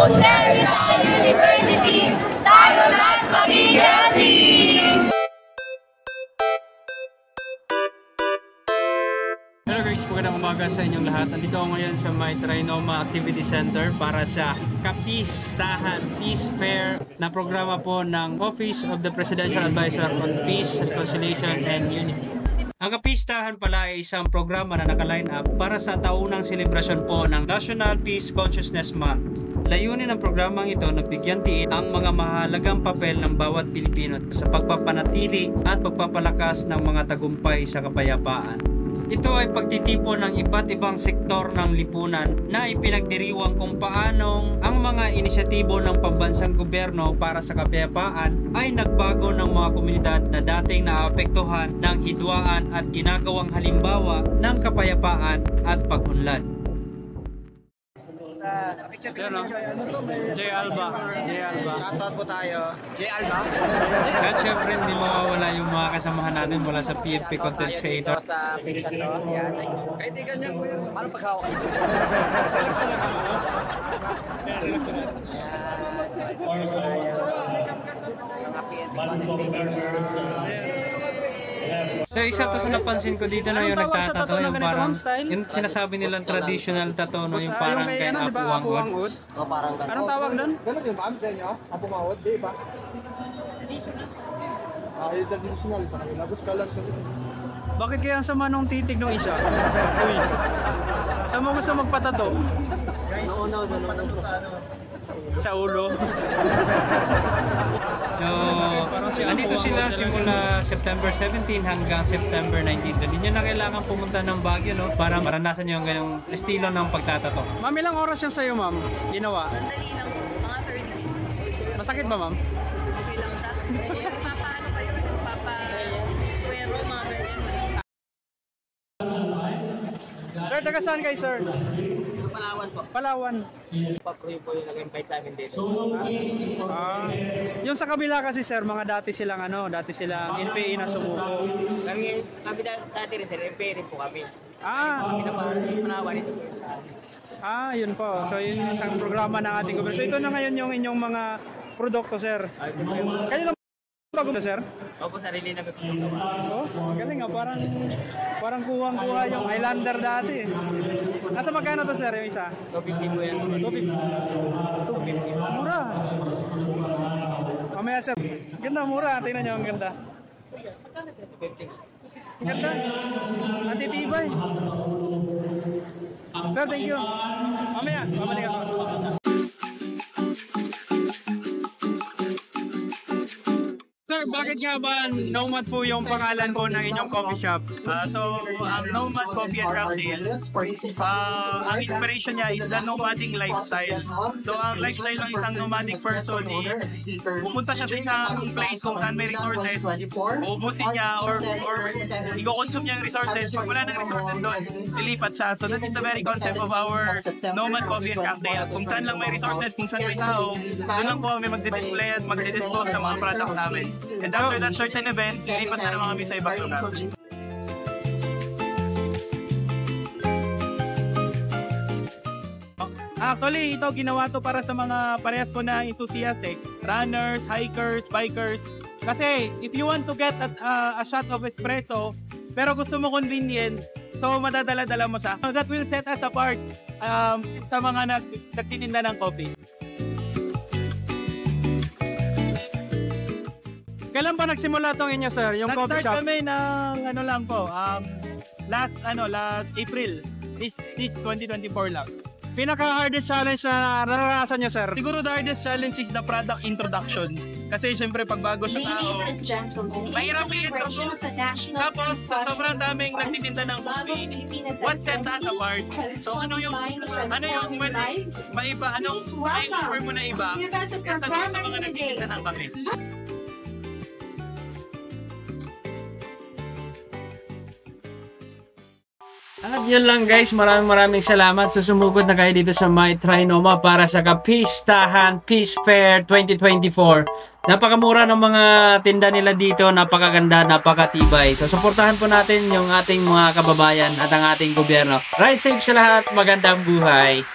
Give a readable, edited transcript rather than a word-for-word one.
Jose Rizal University, tayo lahat maging healthy! Hello guys, magandang umaga sa inyong lahat. Nandito ako ngayon sa may Trinoma Activity Center para sa Kapistahan Peace Fair na programa po ng Office of the Presidential Advisor on Peace, Reconciliation and Unity. Ang Kapistahan pala ay isang programa na naka-line up para sa taunang selebrasyon po ng National Peace Consciousness Month. Layunin ng programang ito na bigyan diin ang mga mahalagang papel ng bawat Pilipino sa pagpapanatili at pagpapalakas ng mga tagumpay sa kapayapaan. Ito ay pagtitipon ng iba't ibang sektor ng lipunan na ipinagdiriwang kung paanong ang mga inisyatibo ng pambansang gobyerno para sa kapayapaan ay nagbago ng mga komunidad na dating naapektuhan ng hidwaan at ginagawang halimbawa ng kapayapaan at pag-unlad. J Alba. Shoutout po tayo. J Alba. At syempre hindi mawawala yung mga kasamahan natin mula sa PNP Content Creator. Sa page na to. Yan. Kaibigan niya po yun. Parang paghawak. So isa to sa napansin ko dito na yung nagtatato yung parang yung sinasabi nilang traditional tattoo no, yung parang kay Apu Wangud. O parang ganun. Anong tawag doon? Ganun yung ma'am sa inyo? Apo Mawad, di ba? Yung traditional sa kanila. Gusto ka lang kasi. Bakit kaya ang sama nung titig nung isa? Uy. Saan mo gusto magpatato? Sa ulo. So, andito sila simula September 17 hanggang September 19. So, hindi nyo na kailangan pumunta ng Baguio, no? Para maranasan nyo yung ganyang estilo ng pagtatato. Ma'am, ilang oras yan sa'yo, ma'am? Ginawa? Sandali lang po, mga 30. Masakit ba, ma'am? Okay lang sa papaano kayo, nagpapa-suero, mga ganyan. Sir, taga saan kayo, sir? Palawan po. Palawan. Pa-pray po yung nag-invite sa amin dito. Yung sa kabila kasi, sir, mga dati silang NPA na sumuko. Kami dati rin sir, MP rin po kami. Pinapawan ito po. Yun po. So, yun yung isang programa ng ating gobyerno. So, ito na ngayon yung inyong mga produkto, sir. Kayo lang bago to, sir? Opo, sarili na po. Galing nga, parang kuwang-kuha yung Highlander dati. Nasa magkano to, sir, yung isa? 250 po yan. 250. Mura. Mamaya, sir. Ganda, mura. Tingnan nyo, ang ganda. 250. Ganda. Natitibay. Sir, thank you. Mamaya, babalik ako. Sir, bakit nga ba Nomad po yung pangalan po ng inyong coffee shop? Nomad Coffee and Cocktails. Ang inspiration niya is the nomadic lifestyle. So, ang lifestyle ng isang nomadic person is pupunta siya sa isang place kung saan may resources, uubusin niya or i-consume niya yung resources. Pag wala ng resources doon, lilipat siya. So, that is the very concept of our Nomad Coffee and Cocktails. Kung saan lang may resources, kung saan may tao, doon lang po kami magdi-display at magdi-dispose ng mga product namin. And after that certain events, lilipat na naman kami sa ibang lugar. Actually, ito ginawa to para sa mga parehas ko na enthusiastic, runners, hikers, bikers. Kasi if you want to get a shot of espresso, pero gusto mo convenient, so madadala-dala mo siya. So that will set us apart sa mga nagtitinda ng coffee. Kailan pa nagsimula tong inyo, sir, yung coffee shop? Nag-start kami ng last April. This 2024 lang. Pinaka-hardest challenge na naranasan nyo, sir? Siguro the hardest challenge is the product introduction. Kasi syempre pag bago sa tao, mahirap i-introduce. Tapos sobrang daming nagtitinda ng coffee. What sets us apart? So ano yung maiba, anong i-offer mo na iba kesa sa mga nagtitinda ng kape? At yun lang guys, maraming salamat sa sumugod na kayo dito sa My Trinoma para sa Kapistahan Peace Fair 2024. Napakamura ng mga tinda nila dito, napakaganda, napakatibay. So suportahan po natin yung ating mga kababayan at ang ating gobyerno. Ride safe sa lahat, magandang buhay!